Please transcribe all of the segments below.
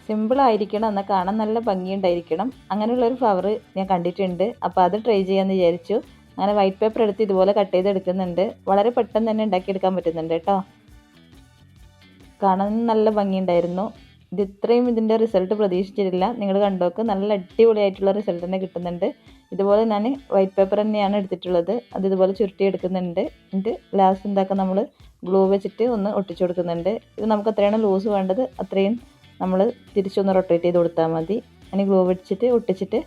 Simple ആയിരിക്കണം, എന്നാൽ കാണാൻ നല്ല ഭംഗിയുണ്ടായിരിക്കണം. അങ്ങനെയുള്ളൊരു ഫ്ലവർ ഞാൻ കണ്ടിട്ടുണ്ട്. അപ്പോൾ അത് ട്രൈ ചെയ്യാമെന്ന് വിചാരിച്ചു. അങ്ങനെ വൈറ്റ് പേപ്പർ എടുത്ത് ഇതുപോലെ കട്ട് ചെയ്തെടുക്കുന്നുണ്ട്. വളരെ പെട്ടെന്ന് തന്നെ ഉണ്ടാക്കിയെടുക്കാൻ പറ്റുന്നുണ്ട് കേട്ടോ. കാണാൻ നല്ല ഭംഗിയുണ്ടായിരുന്നു. ഇത് ഇത്രയും ഇതിൻ്റെ റിസൾട്ട് പ്രതീക്ഷിച്ചിട്ടില്ല. നിങ്ങൾ കണ്ടോക്ക്, നല്ല അടിപൊളിയായിട്ടുള്ള റിസൾട്ട് തന്നെ കിട്ടുന്നുണ്ട്. ഇതുപോലെ ഞാൻ വൈറ്റ് പേപ്പർ തന്നെയാണ് എടുത്തിട്ടുള്ളത്. അത് ഇതുപോലെ ചുരുട്ടി എടുക്കുന്നുണ്ട്. എന്നിട്ട് ലാസ്റ്റ് എന്താക്കുക, നമ്മൾ ഗ്ലൂ വെച്ചിട്ട് ഒന്ന് ഒട്ടിച്ചു കൊടുക്കുന്നുണ്ട്. ഇത് നമുക്ക് എത്രയാണ് ലൂസ് വേണ്ടത് അത്രയും നമ്മൾ തിരിച്ചൊന്ന് റൊട്ടേറ്റ് ചെയ്ത് കൊടുത്താൽ മതി. ഇനി ഗ്ലൂ വെച്ചിട്ട് ഒട്ടിച്ചിട്ട്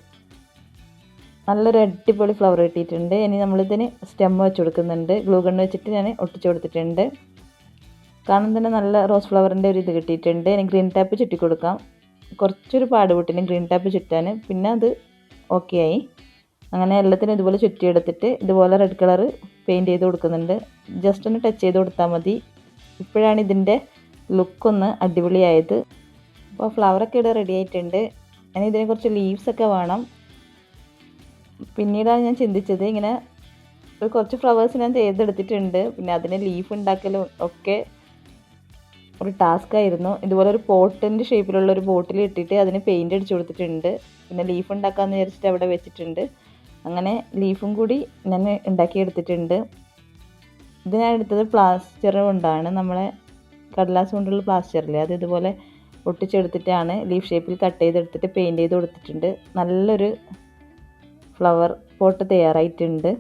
നല്ലൊരു അടിപൊളി ഫ്ലവർ കിട്ടിയിട്ടുണ്ട്. ഇനി നമ്മളിതിന് സ്റ്റെം വെച്ച് കൊടുക്കുന്നുണ്ട്. ഗ്ലൂ ഗൺ വെച്ചിട്ട് ഞാൻ ഒട്ടിച്ചു കൊടുത്തിട്ടുണ്ട്. കാണാൻ തന്നെ നല്ല റോസ് ഫ്ലവറിൻ്റെ ഒരു ഇത് കിട്ടിയിട്ടുണ്ട്. ഇനി ഗ്രീൻ ടാപ്പ് ചുറ്റി കൊടുക്കാം. കുറച്ചൊരു പാട് വിട്ടിന് ഗ്രീൻ ടാപ്പ് ചുറ്റാൻ, പിന്നെ അത് ഓക്കെ ആയി. അങ്ങനെ എല്ലാത്തിനും ഇതുപോലെ ചുറ്റിയെടുത്തിട്ട് ഇതുപോലെ റെഡ് കളർ പെയിൻറ്റ് ചെയ്ത് കൊടുക്കുന്നുണ്ട്. ജസ്റ്റ് ഒന്ന് ടച്ച് ചെയ്ത് കൊടുത്താൽ മതി. ഇപ്പോഴാണ് ഇതിൻ്റെ ലുക്കൊന്ന് അടിപൊളിയായത്. അപ്പോൾ ഫ്ലവറൊക്കെ ഇവിടെ റെഡി ആയിട്ടുണ്ട്. ഇനി ഇതിനെ കുറച്ച് ലീവ്സൊക്കെ വേണം. പിന്നീടാണ് ഞാൻ ചിന്തിച്ചത്, ഇങ്ങനെ കുറച്ച് ഫ്ലവേഴ്സ് ഞാൻ ചെയ്തെടുത്തിട്ടുണ്ട്. പിന്നെ അതിന് ലീഫ് ഉണ്ടാക്കലും ഒക്കെ ഒരു ടാസ്ക് ആയിരുന്നു. ഇതുപോലെ ഒരു പോട്ടിൻ്റെ ഷേപ്പിലുള്ള ഒരു ബോട്ടിൽ ഇട്ടിട്ട് അതിന് പെയിൻറ്റ് അടിച്ചു കൊടുത്തിട്ടുണ്ട്. പിന്നെ ലീഫ് ഉണ്ടാക്കാമെന്ന് വിചാരിച്ചിട്ട് അവിടെ വെച്ചിട്ടുണ്ട്. അങ്ങനെ ലീഫും കൂടി ഞാൻ ഉണ്ടാക്കിയെടുത്തിട്ടുണ്ട്. ഇത് ഞാൻ എടുത്തത് പ്ലാസ്റ്റർ കൊണ്ടാണ്. നമ്മളെ കടലാസ് കൊണ്ടുള്ള പ്ലാസ്റ്ററില്ലേ, അത് ഇതുപോലെ ഒട്ടിച്ചെടുത്തിട്ടാണ് ലീഫ് ഷേപ്പിൽ കട്ട് ചെയ്തെടുത്തിട്ട് പെയിൻറ്റ് ചെയ്ത് കൊടുത്തിട്ടുണ്ട്. നല്ലൊരു ഫ്ലവർ പോട്ട് തയ്യാറായിട്ടുണ്ട്.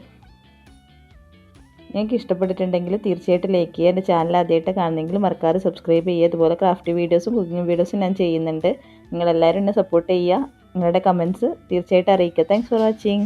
നിങ്ങൾക്ക് ഇഷ്ടപ്പെട്ടിട്ടുണ്ടെങ്കിൽ തീർച്ചയായിട്ടും ലൈക്ക് ചെയ്യുക. എൻ്റെ ചാനൽ ആദ്യമായിട്ട് കാണുന്നെങ്കിൽ മറക്കാതെ സബ്സ്ക്രൈബ് ചെയ്യുക. ഇതുപോലെ ക്രാഫ്റ്റ് വീഡിയോസും കുക്കിംഗ് വീഡിയോസും ഞാൻ ചെയ്യുന്നുണ്ട്. നിങ്ങളെല്ലാവരും എന്നെ സപ്പോർട്ട് ചെയ്യുക. നിങ്ങളുടെ കമൻറ്റ്സ് തീർച്ചയായിട്ടും അറിയിക്കുക. Thanks for watching.